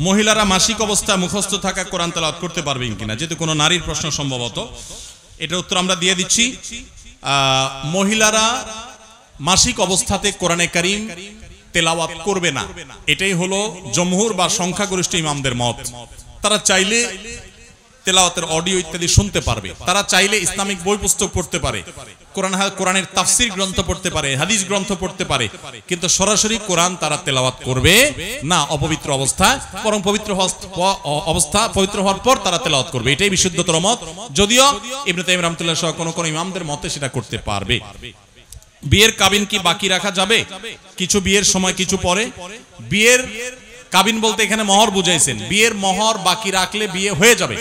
মহিলারা মাসিক অবস্থায় মুখস্থ থাকা কোরআন তেলাওয়াত করতে পারবেন কিনা, যেহেতু কোনো নারীর প্রশ্ন সম্ভবত, এটার উত্তর আমরা দিয়ে দিচ্ছি। মহিলারা মাসিক অবস্থাতে কোরআনে কারীম তেলাওয়াত করবে না, এটাই হলো জমহুর বা সংখ্যাগরিষ্ঠ ইমামদের মত। তারা চাইলে তেলাওয়াতের অডিও ইত্যাদি শুনতে পারবে, তারা চাইলে ইসলামিক বই পুস্তক পড়তে পারে, কোরআনের তাফসীর গ্রন্থ পড়তে পারে, হাদিস গ্রন্থ পড়তে পারে, কিন্তু সরাসরি কোরআন তারা তেলাওয়াত করবে না অপবিত্র অবস্থায়, বরং পবিত্র হওয়ার পর তারা তেলাওয়াত করবে, এটাই বিশুদ্ধতর মত। যদিও ইবনে তাইমিয়া রাহমাতুল্লাহ সহ কোন ইমামদের মতে সেটা করতে পারবে। বিয়ের কাবিন কি বাকি রাখা যাবে? কিছু বিয়ের সময় কিছু পরে। বিয়ের কাবিন বলতে এখানে মোহর বুঝাইছেন, বিয়ের মোহর বাকি রাখলে বিয়ে হয়ে যাবে,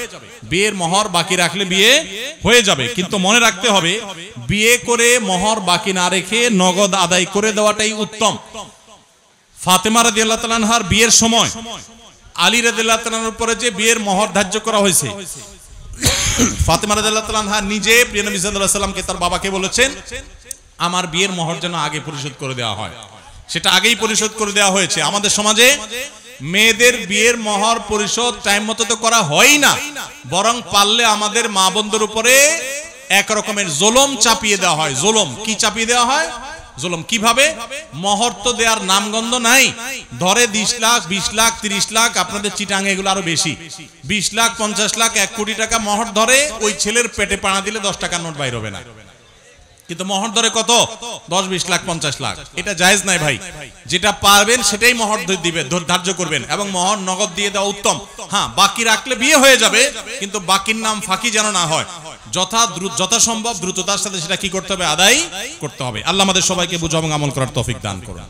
বিয়ের মোহর বাকি রাখলে বিয়ে হয়ে যাবে, কিন্তু মনে রাখতে হবে বিয়ে করে মোহর বাকি না রেখে নগদ আদায় করে দেওয়াটাই উত্তম। ফাতেমা রাদিয়াল্লাহু তাআলা আনহার বিয়ের সময় আলী রাদিয়াল্লাহু তাআলার উপরে যে বিয়ের মোহর ধার্য করা হয়েছে, ফাতেমা রাদিয়াল্লাহু তাআলা আনহা নিজে প্রিয় নবী সাল্লাল্লাহু আলাইহি ওয়াসাল্লামকে তার বাবাকে বলেছেন আমার বিয়ের মোহর যেন আগে পরিশোধ করে দেওয়া হয়, সেটা আগেই পরিশোধ করে দেওয়া হয়েছে। আমাদের সমাজে মেয়েদের বিয়ের মোহর পরিশোধ টাইম মতো তো করা হয়ই না, বরং পারলে আমাদের মা বোনদের উপরে এক রকমের জুলুম চাপিয়ে দেওয়া হয়। জুলুম কি চাপিয়ে দেওয়া হয়? জুলুম কিভাবে? মোহর তো দেওয়ার নামগন্ধ নাই, ধরে 10 লাখ 20 লাখ 30 লাখ, আপনাদের চিটাঙ্গে এগুলো আরো বেশি, 20 লাখ 50 লাখ 1 কোটি টাকা মোহর ধরে, ওই ছেলের পেটে পাড়া দিলে 10 টাকার নোট বাইর হবে না, কিন্তু মোহর ধরে কত? 10 20 লাখ 50 লাখ। এটা জায়েজ নাই ভাই, যেটা পারবেন সেটাই মোহর দিবে, ধার্য করবেন, এবং মোহর নগদ দিয়ে দেওয়া উত্তম। হ্যাঁ, বাকি রাখলে বিয়ে হয়ে যাবে, কিন্তু বাকির নাম ফাঁকি যেন না হয়, যথাসম্ভব দ্রুততার সাথে সেটা কি করতে হবে? আদায় করতে হবে। আল্লাহ আমাদের সবাইকে বুঝা এবং আমল করার তৌফিক দান করুন।